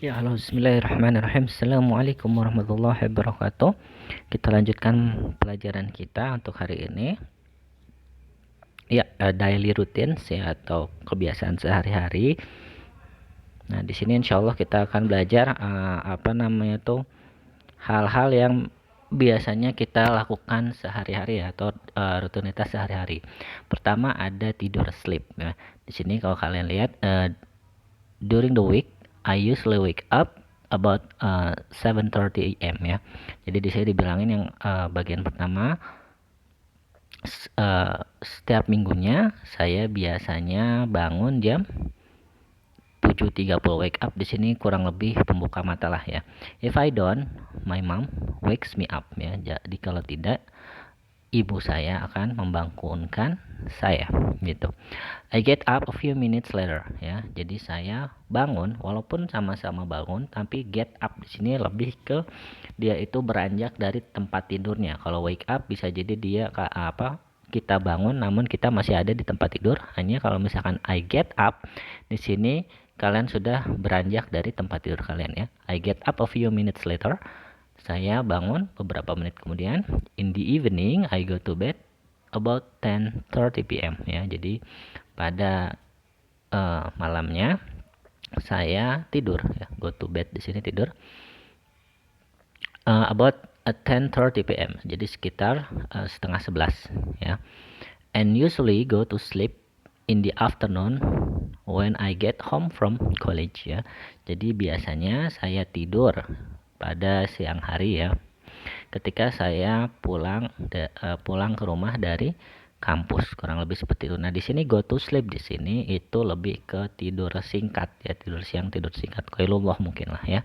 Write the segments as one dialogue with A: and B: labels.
A: Ya, halo, bismillahirrahmanirrahim. Assalamualaikum warahmatullahi wabarakatuh. Kita lanjutkan pelajaran kita untuk hari ini. Ya, daily routines ya, atau kebiasaan sehari-hari. Nah, di sini insya Allah kita akan belajar hal-hal yang biasanya kita lakukan sehari-hari ya, atau rutinitas sehari-hari. Pertama ada tidur, sleep. Ya. Di sini kalau kalian lihat, during the week I usually wake up about 7:30 a.m. ya. Jadi di sini dibilangin yang bagian pertama, setiap minggunya saya biasanya bangun jam 7:30 wake up. Di sini kurang lebih pembuka mata lah ya. If I don't, my mom wakes me up ya. Jadi kalau tidak, ibu saya akan membangunkan saya gitu. I get up a few minutes later ya. Jadi saya bangun walaupun sama-sama bangun, tapi get up di sini lebih ke dia itu beranjak dari tempat tidurnya. Kalau wake up bisa jadi dia kita bangun namun kita masih ada di tempat tidur. Hanya kalau misalkan I get up di sini kalian sudah beranjak dari tempat tidur kalian ya. I get up a few minutes later. Saya bangun beberapa menit kemudian. In the evening, I go to bed about 10:30 p.m. ya. Jadi pada malamnya saya tidur ya. Go to bed di sini tidur about 10:30 p.m. Jadi sekitar setengah 11 ya. And usually go to sleep in the afternoon when I get home from college ya. Jadi biasanya saya tidur pada siang hari ya, ketika saya pulang ke rumah dari kampus, kurang lebih seperti itu. Nah, di sini go to sleep di sini itu lebih ke tidur singkat ya, tidur siang, tidur singkat, qailullah mungkin lah ya.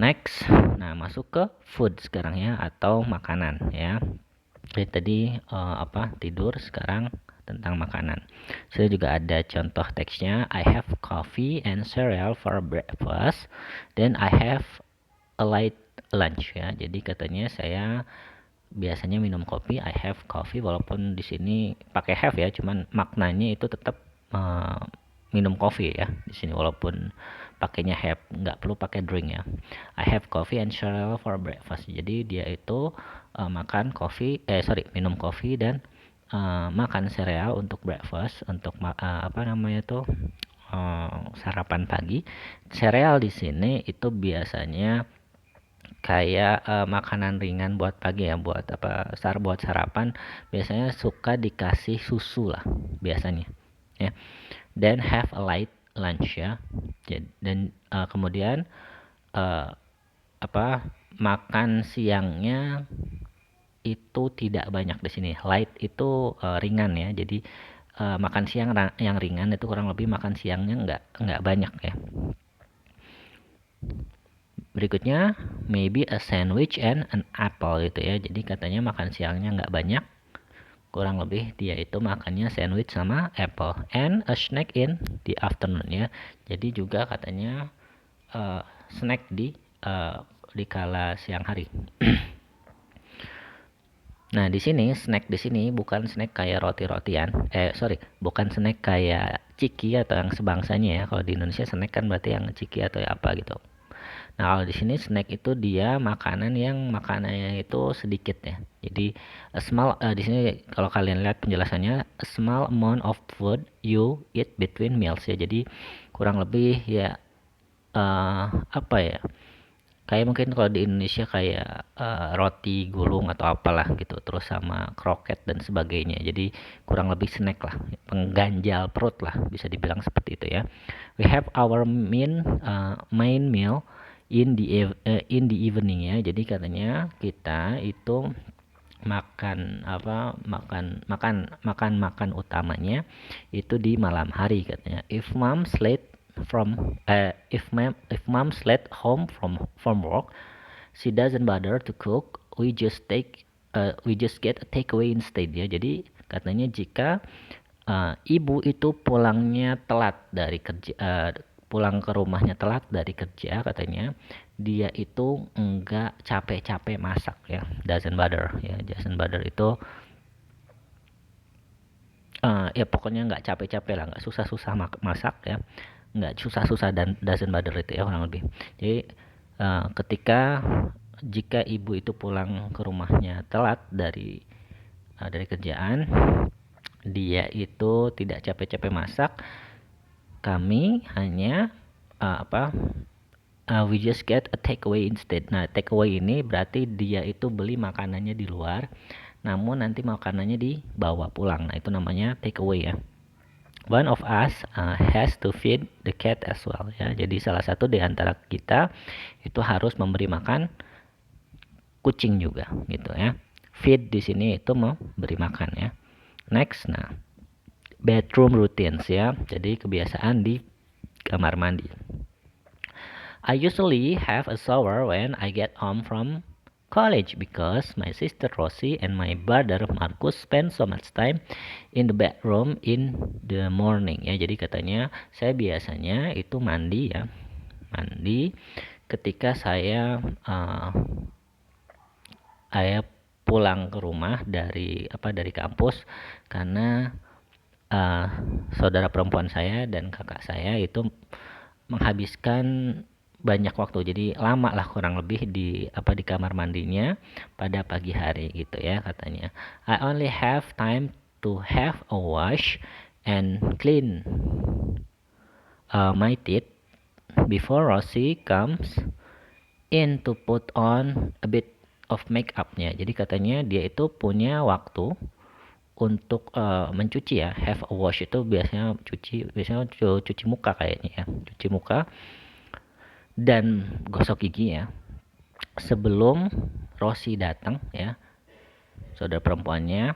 A: Next, nah masuk ke food sekarang ya, atau makanan ya. Jadi tadi tidur, sekarang tentang makanan. Saya juga ada contoh teksnya. I have coffee and cereal for breakfast, then I have a light lunch ya. Jadi katanya saya biasanya minum kopi. I have coffee, walaupun di sini pakai have ya, cuman maknanya itu tetap minum kopi ya di sini, walaupun pakainya have, nggak perlu pakai drink ya. I have coffee and cereal for breakfast. Jadi dia itu minum kopi dan makan sereal untuk breakfast, untuk sarapan pagi. Sereal di sini itu biasanya kayak makanan ringan buat pagi ya, buat sarapan. Biasanya suka dikasih susu lah biasanya ya. Then have a light lunch ya. Dan kemudian makan siangnya itu tidak banyak di sini. Light itu ringan ya. Jadi makan siang yang ringan itu kurang lebih makan siangnya nggak banyak ya. Berikutnya maybe a sandwich and an apple gitu ya. Jadi katanya makan siangnya nggak banyak, kurang lebih dia itu makannya sandwich sama apple, and a snack in the afternoon ya. Jadi juga katanya snack di kala siang hari. Nah, di sini snack di sini bukan snack kayak roti-rotian. Bukan snack kayak ciki atau yang sebangsanya ya. Kalau di Indonesia snack kan berarti yang ciki atau apa gitu. Nah, kalau di sini snack itu dia makanan yang makanannya itu sedikit ya. Jadi di sini kalau kalian lihat penjelasannya, a small amount of food you eat between meals ya. Jadi kurang lebih ya kayak mungkin kalau di Indonesia kayak roti gulung atau apalah gitu, terus sama kroket dan sebagainya. Jadi kurang lebih snack lah, pengganjal perut lah, bisa dibilang seperti itu ya. We have our main meal in the evening ya. Jadi katanya kita itu makan utamanya itu di malam hari katanya. If mom late home from work, she doesn't bother to cook. We just get a takeaway instead ya. Jadi katanya jika ibu itu pulang ke rumahnya telat dari kerja, katanya dia itu enggak capek-capek masak ya. Doesn't bother ya. Doesn't bother itu ya pokoknya nggak capek-capek lah, nggak susah-susah masak ya. nggak susah-susah dan doesn't bother itu ya kurang lebih. Jadi ketika jika ibu itu pulang ke rumahnya telat dari kerjaan, dia itu tidak capek-capek masak, kami hanya we just get a takeaway instead. Nah, takeaway ini berarti dia itu beli makanannya di luar, namun nanti makanannya dibawa pulang. Nah, itu namanya takeaway ya. One of us has to feed the cat as well ya. Jadi salah satu di antara kita itu harus memberi makan kucing juga gitu ya. Feed di sini itu memberi makan ya. Next, nah bedroom routines ya. Jadi kebiasaan di kamar mandi. I usually have a shower when I get home from college because my sister Rosie and my brother Marcus spend so much time in the bedroom in the morning ya. Jadi katanya saya biasanya itu mandi ya. Mandi ketika saya pulang ke rumah dari kampus karena saudara perempuan saya dan kakak saya itu menghabiskan banyak waktu, jadi lama lah kurang lebih di kamar mandinya pada pagi hari gitu ya katanya. I only have time to have a wash and clean my teeth before Rosie comes in to put on a bit of makeup-nya. Jadi katanya dia itu punya waktu untuk mencuci ya. Have a wash itu biasanya cuci muka kayaknya ya, cuci muka dan gosok gigi ya sebelum Rosie datang ya, saudara perempuannya.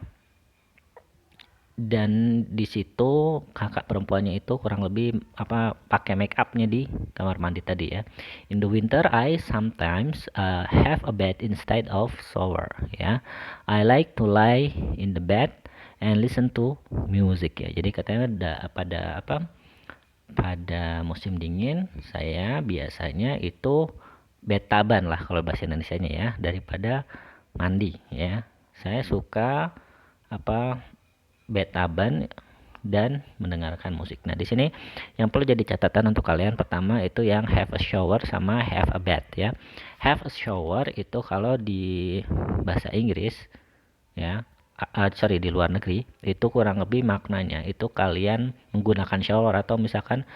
A: Dan di situ kakak perempuannya itu kurang lebih pakai make upnya di kamar mandi tadi ya. In the winter I sometimes have a bed instead of shower ya. I like to lie in the bed and listen to music ya. Jadi katanya pada musim dingin saya biasanya itu betaban lah kalau bahasa Indonesianya ya, daripada mandi ya. Saya suka betaban dan mendengarkan musik. Nah, di sini yang perlu jadi catatan untuk kalian pertama itu yang have a shower sama have a bath ya. Have a shower itu kalau di bahasa Inggris ya, di luar negeri itu kurang lebih maknanya itu kalian menggunakan shower atau misalkan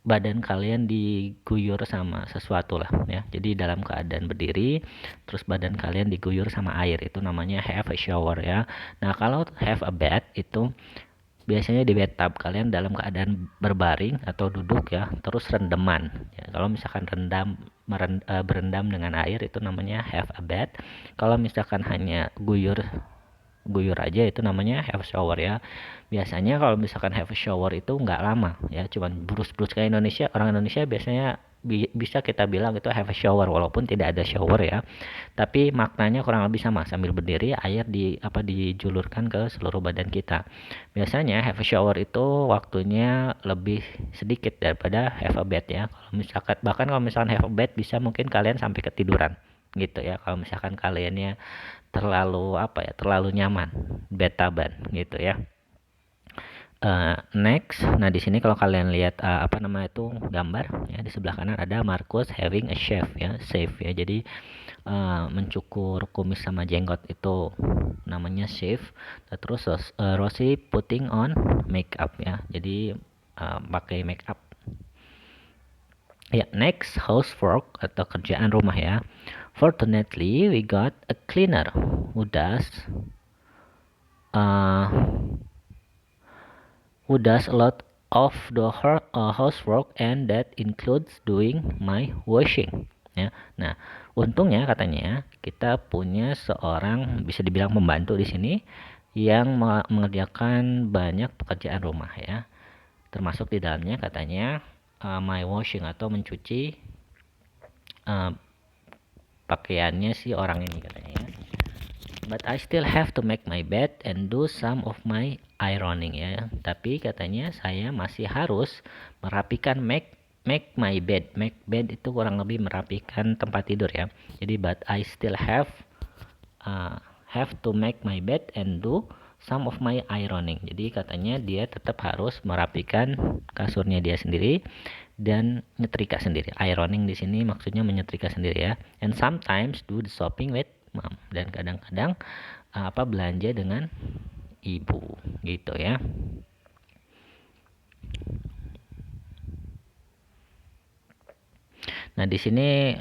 A: badan kalian diguyur sama sesuatu lah ya. Jadi dalam keadaan berdiri terus badan kalian diguyur sama air, itu namanya have a shower ya. Nah, kalau have a bath itu biasanya di bathtub kalian dalam keadaan berbaring atau duduk ya, terus rendeman ya. Kalau misalkan berendam dengan air itu namanya have a bath. Kalau misalkan hanya guyur aja itu namanya have a shower ya. Biasanya kalau misalkan have a shower itu nggak lama ya, cuman brus-brus kayak orang Indonesia biasanya bisa kita bilang itu have a shower walaupun tidak ada shower ya, tapi maknanya kurang lebih sama, sambil berdiri air dijulurkan ke seluruh badan kita. Biasanya have a shower itu waktunya lebih sedikit daripada have a bath ya. Bahkan kalau misalkan have a bath bisa mungkin kalian sampai ketiduran gitu ya, kalau misalkan kaliannya terlalu nyaman betaban gitu ya. Next, nah di sini kalau kalian lihat itu gambar ya, di sebelah kanan ada Marcus having a shave ya, jadi mencukur kumis sama jenggot itu namanya shave. Terus Rosie putting on makeup ya, jadi pakai makeup ya. Next, housework atau kerjaan rumah ya. Fortunately we got a cleaner who does a lot of the housework, and that includes doing my washing ya. Nah, untungnya katanya kita punya seorang bisa dibilang pembantu di sini yang mengerjakan banyak pekerjaan rumah ya, termasuk di dalamnya katanya my washing atau mencuci pakaiannya si orang ini katanya ya. But I still have to make my bed and do some of my ironing ya. Tapi katanya saya masih harus merapikan make my bed. Make bed itu kurang lebih merapikan tempat tidur ya. Jadi but I still have to make my bed and do some of my ironing. Jadi katanya dia tetap harus merapikan kasurnya dia sendiri dan nyetrika sendiri. Ironing di sini maksudnya menyetrika sendiri ya. And sometimes do the shopping with mom. Dan kadang-kadang belanja dengan ibu gitu ya. Nah, di sini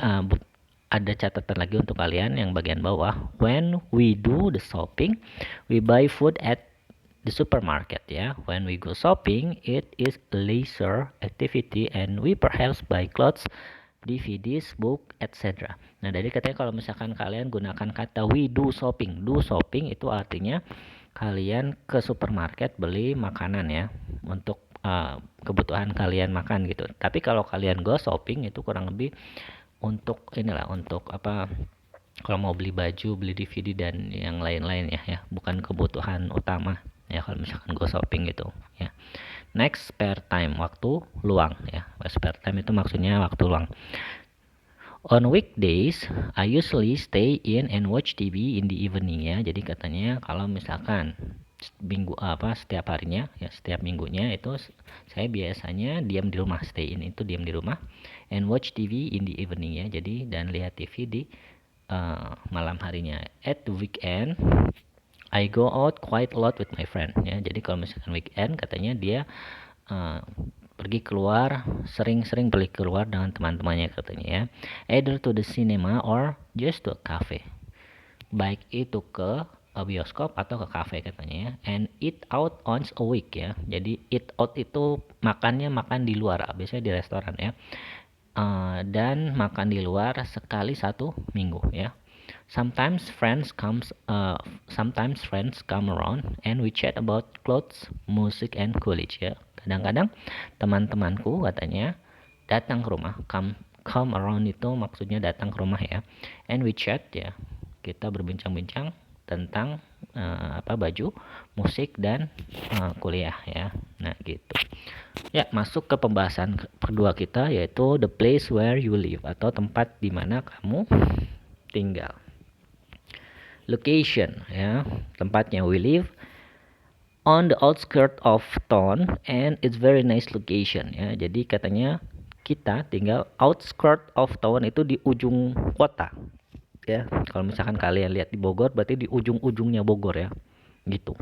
A: ada catatan lagi untuk kalian yang bagian bawah. When we do the shopping, we buy food at the supermarket ya. When we go shopping, it is a leisure activity and we perhaps buy clothes, DVDs, book, etc. Nah, jadi katanya kalau misalkan kalian gunakan kata we do shopping itu artinya kalian ke supermarket beli makanan ya untuk kebutuhan kalian makan gitu. Tapi kalau kalian go shopping itu kurang lebih untuk kalau mau beli baju, beli DVD dan yang lain-lain ya, bukan kebutuhan utama ya kalau misalkan go shopping gitu ya. Next, spare time, waktu luang ya. Spare time itu maksudnya waktu luang. On weekdays, I usually stay in and watch TV in the evening ya. Jadi katanya kalau misalkan setiap harinya ya, setiap minggunya itu saya biasanya diam di rumah, stay in itu diam di rumah, and watch TV in the evening ya. Jadi dan lihat TV di malam harinya. At the weekend I go out quite a lot with my friend ya. Jadi kalau misalkan weekend katanya dia pergi keluar, sering-sering pergi keluar dengan teman-temannya katanya ya. Either to the cinema or just to a cafe. Baik itu ke bioskop atau ke cafe katanya ya. And eat out once a week ya. Jadi eat out itu makan di luar, biasanya di restoran ya. Dan makan di luar sekali 1 minggu ya. Sometimes friends come around and we chat about clothes, music, and college ya. Kadang-kadang teman-temanku katanya datang ke rumah. Come around itu maksudnya datang ke rumah ya. And we chat ya. Kita berbincang-bincang tentang baju, musik, dan kuliah ya. Nah gitu ya. Masuk ke pembahasan kedua kita, yaitu the place where you live atau tempat di mana kamu tinggal. Location ya, tempatnya. We live on the outskirts of town and it's very nice location ya. Jadi katanya kita tinggal outskirts of town itu di ujung kota ya. Kalau misalkan kalian lihat di Bogor berarti di ujung-ujungnya Bogor ya gitu.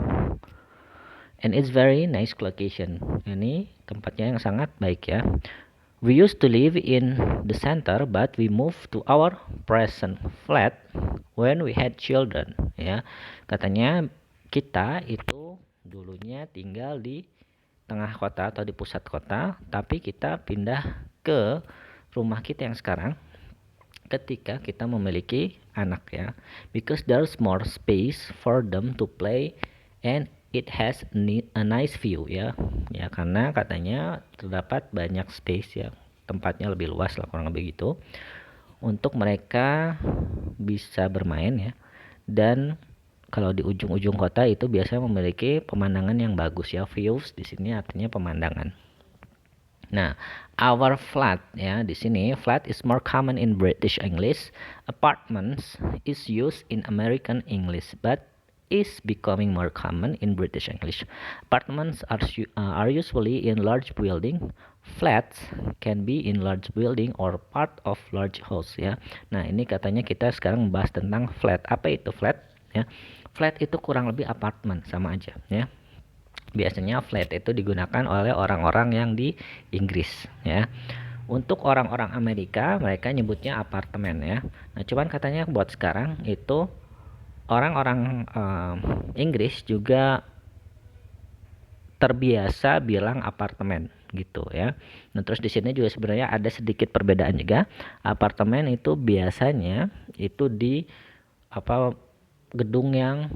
A: And it's very nice location. Ini tempatnya yang sangat baik ya. We used to live in the center but we moved to our present flat when we had children ya. Katanya kita itu dulunya tinggal di tengah kota atau di pusat kota, tapi kita pindah ke rumah kita yang sekarang ketika kita memiliki anak ya. Because there's more space for them to play and it has a nice view ya. Ya karena katanya terdapat banyak space ya, tempatnya lebih luas lah kurang lebih gitu untuk mereka bisa bermain ya. Dan kalau di ujung-ujung kota itu biasanya memiliki pemandangan yang bagus ya. Views di sini artinya pemandangan. Nah, our flat ya, di sini flat is more common in British English. Apartments is used in American English but is becoming more common in British English. Apartments are usually in large building. Flats can be in large building or part of large house ya. Nah, ini katanya kita sekarang membahas tentang flat. Apa itu flat ya? Flat itu kurang lebih apartemen, sama aja ya. Biasanya flat itu digunakan oleh orang-orang yang di Inggris ya. Untuk orang-orang Amerika mereka nyebutnya apartemen ya. Nah, cuman katanya buat sekarang itu orang-orang Inggris juga terbiasa bilang apartemen gitu ya. Nah, terus di sini juga sebenarnya ada sedikit perbedaan juga. Apartemen itu biasanya itu di gedung yang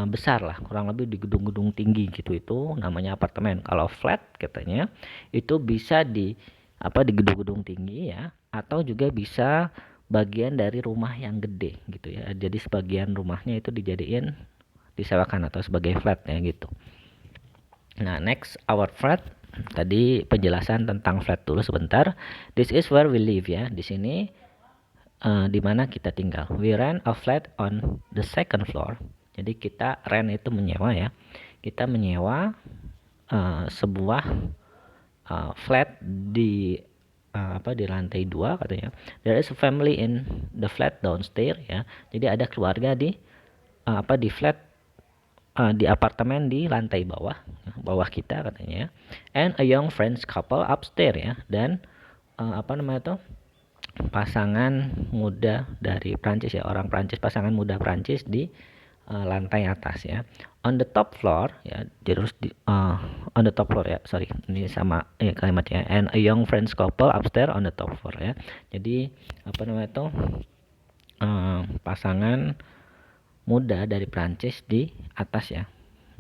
A: besar lah, kurang lebih di gedung-gedung tinggi gitu, itu namanya apartemen. Kalau flat katanya itu bisa di gedung-gedung tinggi ya, atau juga bisa bagian dari rumah yang gede gitu ya. Jadi sebagian rumahnya itu dijadiin disewakan atau sebagai flat ya gitu. Nah, next our flat. Tadi penjelasan tentang flat dulu sebentar. This is where we live ya. Di sini di mana kita tinggal. We rent a flat on the second floor Jadi kita rent itu menyewa ya. Kita menyewa sebuah flat di di lantai 2 katanya. There is a family in the flat downstairs ya. Jadi ada keluarga di di flat di apartemen di lantai bawah kita katanya. And a young French couple upstairs ya. Dan pasangan muda dari Prancis ya, orang Prancis, pasangan muda Prancis di lantai atas ya. On the top floor ya, terus on the top floor ya, sorry, ini sama kalimatnya. And a young French couple upstairs on the top floor ya. Jadi pasangan muda dari Prancis di atas ya.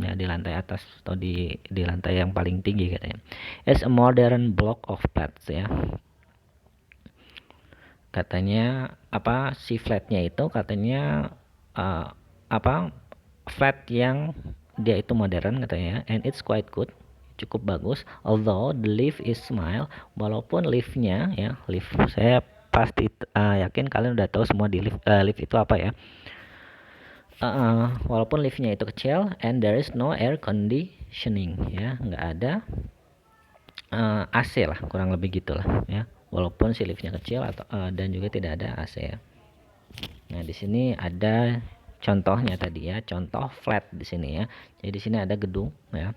A: Ya, di lantai atas atau di lantai yang paling tinggi katanya. It's a modern block of flats ya. Katanya si flatnya itu katanya flat yang dia itu modern katanya, and it's quite good, cukup bagus, although the lift is small, walaupun liftnya ya, lift saya pasti yakin kalian udah tahu semua di lift itu apa ya. Walaupun liftnya itu kecil, and there is no air conditioning ya, nggak ada AC lah, kurang lebih gitulah ya, walaupun si liftnya kecil atau dan juga tidak ada AC ya. Nah di sini ada contohnya tadi ya, contoh flat di sini ya. Jadi di sini ada gedung ya,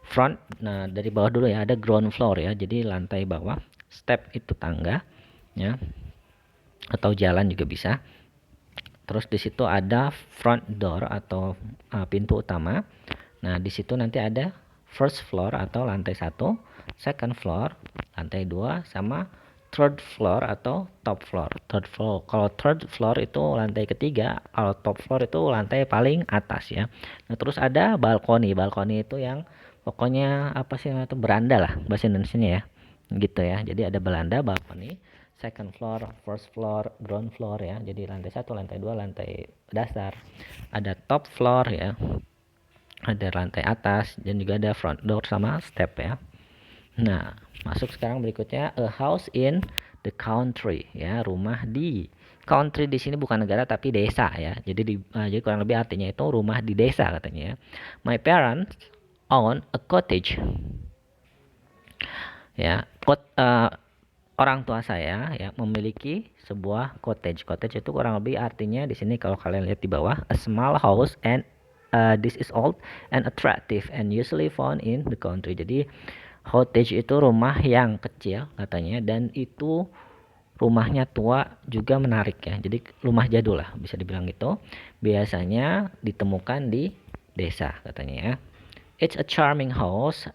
A: front. Nah dari bawah dulu ya, ada ground floor ya, jadi lantai bawah. Step itu tangga ya, atau jalan juga bisa. Terus di situ ada front door atau pintu utama. Nah di situ nanti ada first floor atau lantai 1, second floor lantai 2, sama third floor atau top floor. Third floor, kalau third floor itu lantai ketiga, kalau top floor itu lantai paling atas ya. Nah terus ada balkoni. Balkoni itu yang pokoknya itu beranda lah bahasa Indonesia ya, gitu ya. Jadi ada beranda, balkoni, second floor, first floor, ground floor ya. Jadi lantai 1, lantai 2, lantai dasar. Ada top floor ya, ada lantai atas, dan juga ada front door sama step ya. Nah, masuk sekarang berikutnya, a house in the country ya, rumah di country. Di sini bukan negara tapi desa ya. Jadi jadi kurang lebih artinya itu rumah di desa katanya ya. My parents own a cottage. Ya, orang tua saya ya memiliki sebuah cottage. Cottage itu kurang lebih artinya di sini kalau kalian lihat di bawah, a small house, and this is old and attractive and usually found in the country. Jadi cottage itu rumah yang kecil katanya, dan itu rumahnya tua juga menarik ya. Jadi rumah jadul lah bisa dibilang gitu. Biasanya ditemukan di desa katanya ya. It's a charming house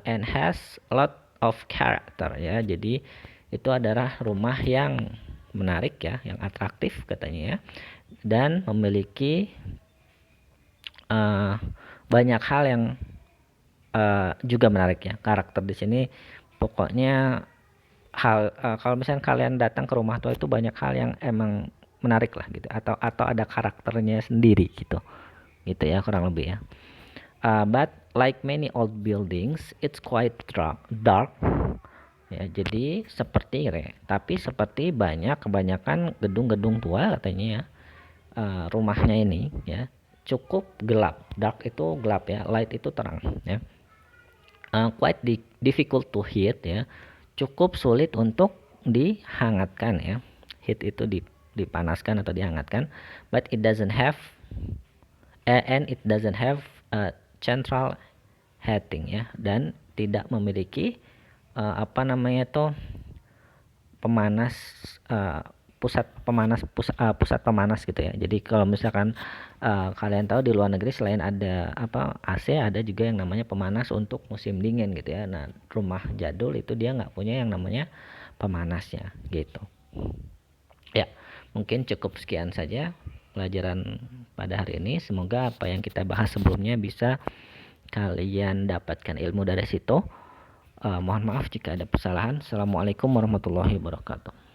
A: and has a lot of character ya. Jadi itu adalah rumah yang menarik ya, yang atraktif katanya ya, dan memiliki banyak hal yang juga menarik ya. Karakter di sini pokoknya kalau misalnya kalian datang ke rumah tua itu banyak hal yang emang menarik lah gitu, atau ada karakternya sendiri gitu ya kurang lebih ya. But like many old buildings, it's quite dark ya. Jadi tapi seperti kebanyakan gedung-gedung tua katanya ya, rumahnya ini ya cukup gelap. Dark itu gelap ya, light itu terang ya. Quite difficult to heat ya, cukup sulit untuk dihangatkan ya. Heat itu dipanaskan atau dihangatkan. But it doesn't have central heating ya, dan tidak memiliki pemanas, pusat pemanas gitu ya. Jadi kalau misalkan kalian tahu di luar negeri selain ada AC, ada juga yang namanya pemanas untuk musim dingin gitu ya. Nah rumah jadul itu dia nggak punya yang namanya pemanasnya gitu ya. Mungkin cukup sekian saja pelajaran pada hari ini. Semoga apa yang kita bahas sebelumnya bisa kalian dapatkan ilmu dari situ. Mohon maaf jika ada kesalahan. Assalamualaikum warahmatullahi wabarakatuh.